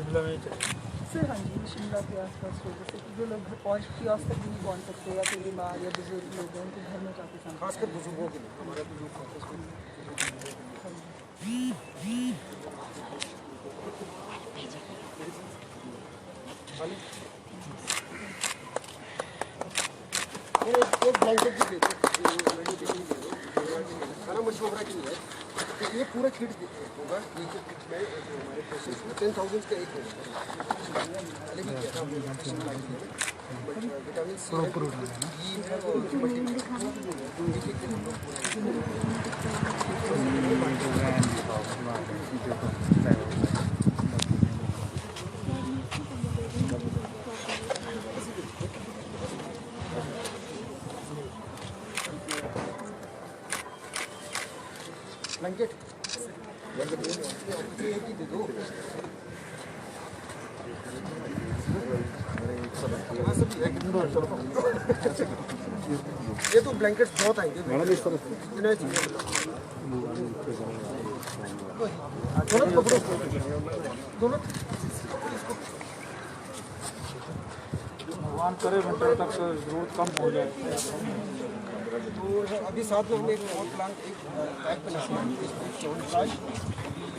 शिमला में ही चले। सर हाँ जी, शिमला के आसपास लोगों से जो लोग और कियोस्क तक भी नहीं पहुँच सकते या कोई बीमार या बुजुर्ग लोग हैं उनके घर में जाके सामान, खासकर बुजुर्गों के लिए हमारा बुजुर्ग फोकस एक ब्लैंकेट भी देते खाना मशवरा की है। तो ये पूरा किट होगा, ये जो किट में हमारे प्रोसेस में 10,000 का एक होगा। पहले भी किया था हमने विटामिन सी है, ई है और ब्लैंकेट एक ही दे दो। ये तो ब्लैंकेट्स बहुत आएंगे इतने चाहिए। दोनों पकड़ो, दोनों भगवान करे विंटर तक जरूरत कम हो जाए। तो अभी साथ में हमने एक और प्लान एक पैक बना है, च्यवनप्राश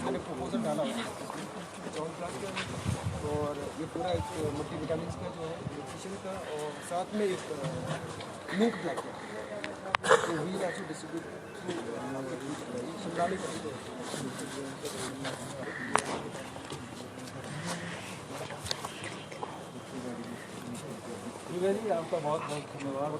मैंने प्रपोजल डाला है च्यवनप्राश का, और ये पूरा एक मल्टीविटामिन का जो है न्यूट्रिशन का, और साथ में एक मिल्क ब्लैंकेट तो वी आल्सो डिस्ट्रीब्यूट शिमला में करते हैं। आपका बहुत बहुत धन्यवाद।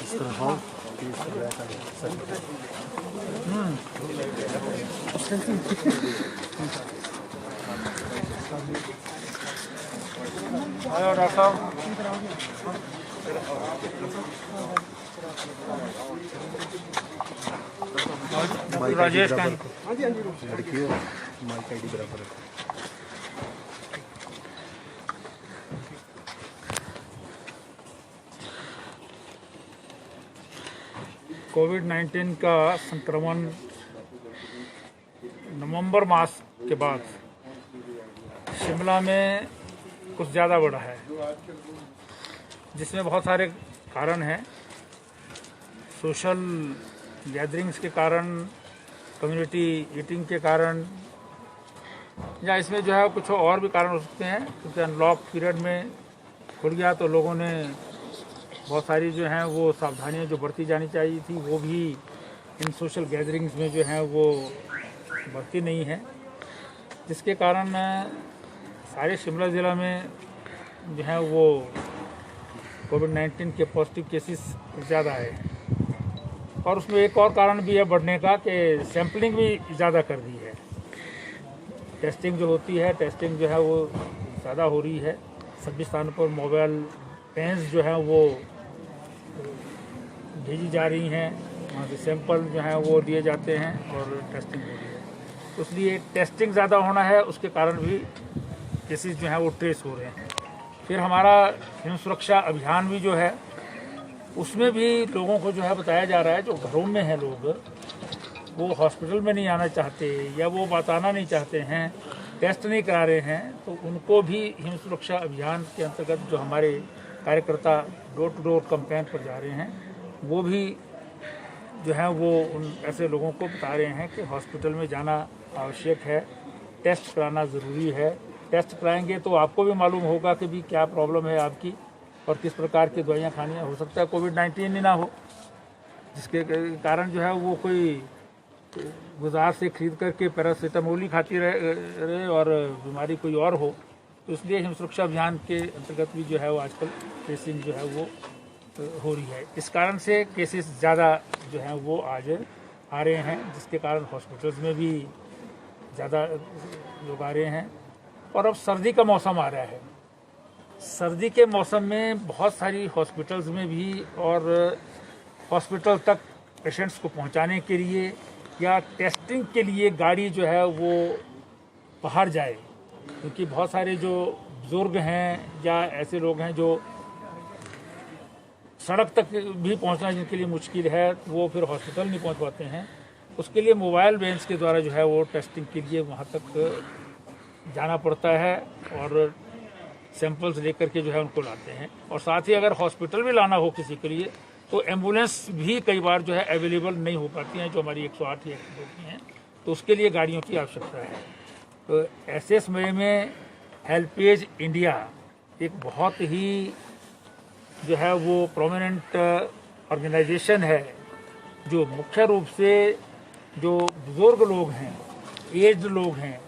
इस तरह हेलो डॉक्टर साहब। राजेश का लड़की हो माइक आईडी बराबर है। कोविड-19 का संक्रमण नवंबर मास के बाद शिमला में कुछ ज़्यादा बढ़ा है, जिसमें बहुत सारे कारण हैं। सोशल गैदरिंग्स के कारण, कम्युनिटी ईटिंग के कारण, या इसमें जो है कुछ और भी कारण हो सकते हैं, क्योंकि अनलॉक पीरियड में खुल गया तो लोगों ने बहुत सारी जो हैं वो सावधानियां जो बरती जानी चाहिए थी वो भी इन सोशल गैदरिंग्स में जो हैं वो बरती नहीं है, जिसके कारण सारे शिमला ज़िला में जो है वो कोविड-19 के पॉजिटिव केसेस ज़्यादा है। और उसमें एक और कारण भी है बढ़ने का कि सैम्पलिंग भी ज़्यादा कर दी है। टेस्टिंग जो होती है, टेस्टिंग जो है वो ज़्यादा हो रही है। सभी स्थानों पर मोबाइल वैन्स जो है वो भेजी जा रही हैं, वहाँ से सैंपल जो है वो लिए जाते हैं और टेस्टिंग हो रही है। तो इसलिए टेस्टिंग ज़्यादा होना है, उसके कारण भी केसेस जो हैं वो ट्रेस हो रहे हैं। फिर हमारा हिम सुरक्षा अभियान भी जो है उसमें भी लोगों को जो है बताया जा रहा है, जो घरों में हैं लोग, वो हॉस्पिटल में नहीं आना चाहते या वो बताना नहीं चाहते हैं, टेस्ट नहीं करा रहे हैं, तो उनको भी हिम सुरक्षा अभियान के अंतर्गत जो हमारे कार्यकर्ता डोर टू डोर कैंपेन पर जा रहे हैं, वो भी जो है वो उन ऐसे लोगों को बता रहे हैं कि हॉस्पिटल में जाना आवश्यक है, टेस्ट कराना ज़रूरी है। टेस्ट कराएंगे तो आपको भी मालूम होगा कि भी क्या प्रॉब्लम है आपकी और किस प्रकार की दवाइयाँ खानी है। हो सकता है कोविड-19 ही ना हो, जिसके कारण जो है वो कोई बाजार से खरीद करके पैरासीटामोल ही खाती रहे और बीमारी कोई और हो। तो इसलिए हिम सुरक्षा अभियान के अंतर्गत भी जो है वो आजकल ट्रेसिंग जो है वो हो रही है। इस कारण से केसेस ज़्यादा जो हैं वो आज आ रहे हैं, जिसके कारण हॉस्पिटल्स में भी ज़्यादा लोग आ रहे हैं। और अब सर्दी का मौसम आ रहा है, सर्दी के मौसम में बहुत सारी हॉस्पिटल्स में भी और हॉस्पिटल तक पेशेंट्स को पहुंचाने के लिए या टेस्टिंग के लिए गाड़ी जो है वो बाहर जाए, क्योंकि बहुत सारे जो बुजुर्ग हैं या ऐसे लोग हैं जो सड़क तक भी पहुंचना जिनके लिए मुश्किल है, वो फिर हॉस्पिटल नहीं पहुंच पाते हैं, उसके लिए मोबाइल वैन्स के द्वारा जो है वो टेस्टिंग के लिए वहां तक जाना पड़ता है और सैंपल्स लेकर के जो है उनको लाते हैं। और साथ ही अगर हॉस्पिटल भी लाना हो किसी के लिए तो एम्बुलेंस भी कई बार जो है अवेलेबल नहीं हो पाती हैं, जो हमारी 108 या 102 की हैं, तो उसके लिए गाड़ियों की आवश्यकता है। तो ऐसे समय में हेल्पेज इंडिया एक बहुत ही जो है वो प्रोमिनेंट ऑर्गेनाइजेशन है, जो मुख्य रूप से जो बुजुर्ग लोग हैं, एज्ड लोग हैं,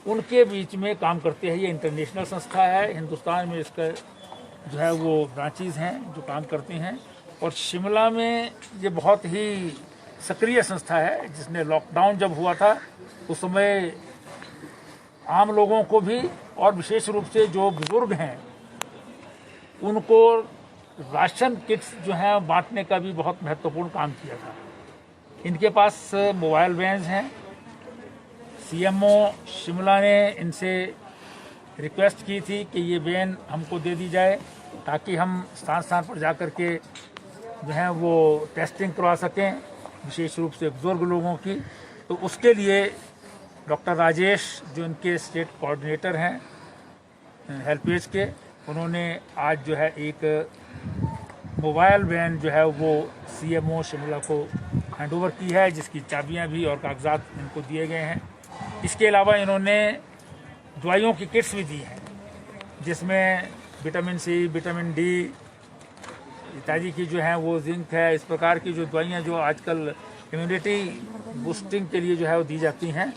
उनके बीच में काम करते हैं। ये इंटरनेशनल संस्था है, हिंदुस्तान में इसका जो है वो ब्रांचेज हैं जो काम करते हैं, और शिमला में ये बहुत ही सक्रिय संस्था है, जिसने लॉकडाउन जब हुआ था उस समय आम लोगों को भी और विशेष रूप से जो बुजुर्ग हैं उनको राशन किट्स जो हैं बांटने का भी बहुत महत्वपूर्ण काम किया था। इनके पास मोबाइल वैन्स हैं। सीएमओ शिमला ने इनसे रिक्वेस्ट की थी कि ये वैन हमको दे दी जाए ताकि हम स्थान स्थान पर जा कर के जो है वो टेस्टिंग करवा सकें, विशेष रूप से बुजुर्ग लोगों की। तो उसके लिए डॉक्टर राजेश जो इनके स्टेट कोऑर्डिनेटर हैं हेल्पेज के, उन्होंने आज जो है एक मोबाइल वैन जो है वो सीएमओ शिमला को हैंडओवर की है, जिसकी चाबियां भी और कागजात इनको दिए गए हैं। इसके अलावा इन्होंने दवाइयों की किट्स भी दी हैं, जिसमें विटामिन सी, विटामिन डी इत्यादि की जो है वो जिंक है, इस प्रकार की जो दवाइयाँ जो आजकल इम्यूनिटी बूस्टिंग के लिए जो है वो दी जाती हैं,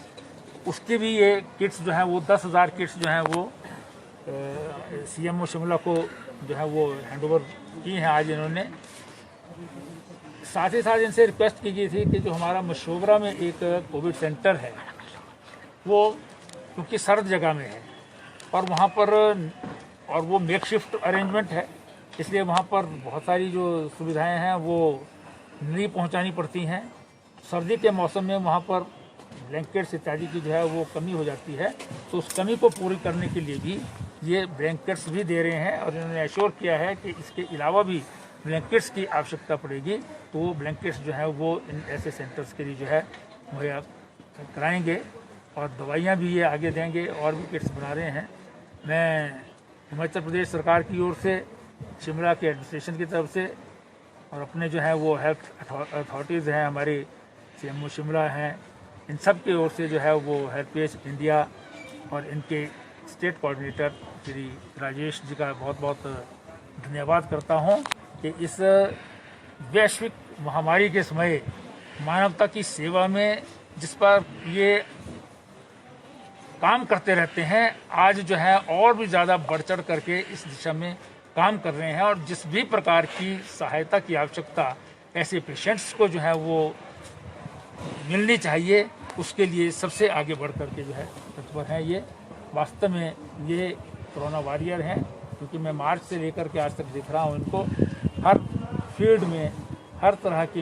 उसकी भी ये किट्स जो है वो 10,000 किट्स जो हैं वो सीएमओ शिमला को जो है वो हैंडओवर की हैं आज इन्होंने। साथ ही साथ इनसे रिक्वेस्ट की गई थी कि जो हमारा मशोबरा में एक कोविड सेंटर है, वो क्योंकि सर्द जगह में है और वहाँ पर और वो मेकशिफ्ट अरेंजमेंट है, इसलिए वहाँ पर बहुत सारी जो सुविधाएं हैं वो नहीं पहुँचानी पड़ती हैं। सर्दी के मौसम में वहाँ पर ब्लैंकेट्स इत्यादि की जो है वो कमी हो जाती है, तो उस कमी को पूरी करने के लिए भी ये ब्लैंकेट्स भी दे रहे हैं। और इन्होंने एश्योर किया है कि इसके अलावा भी ब्लैंकेट्स की आवश्यकता पड़ेगी तो वो ब्लैंकेट्स जो है वो इन ऐसे सेंटर्स के लिए जो है मुहैया कराएंगे, और दवाइयाँ भी ये आगे देंगे और भी किट्स बना रहे हैं। मैं हिमाचल प्रदेश सरकार की ओर से, शिमला के एडमिनिस्ट्रेशन की तरफ से और अपने जो है वो हेल्थ अथॉरिटीज़ हैं, हमारे सीएमओ शिमला हैं, इन सब की ओर से जो है वो हेल्पेज इंडिया और इनके स्टेट कोऑर्डिनेटर श्री राजेश जी का बहुत बहुत धन्यवाद करता हूं कि इस वैश्विक महामारी के समय मानवता की सेवा में जिस पर ये काम करते रहते हैं, आज जो है और भी ज़्यादा बढ़ चढ़ करके इस दिशा में काम कर रहे हैं। और जिस भी प्रकार की सहायता की आवश्यकता ऐसे पेशेंट्स को जो है वो मिलनी चाहिए, उसके लिए सबसे आगे बढ़ करके जो है तत्पर हैं। ये वास्तव में ये कोरोना वॉरियर हैं, क्योंकि मैं मार्च से लेकर के आज तक देख रहा हूँ इनको हर फील्ड में हर तरह की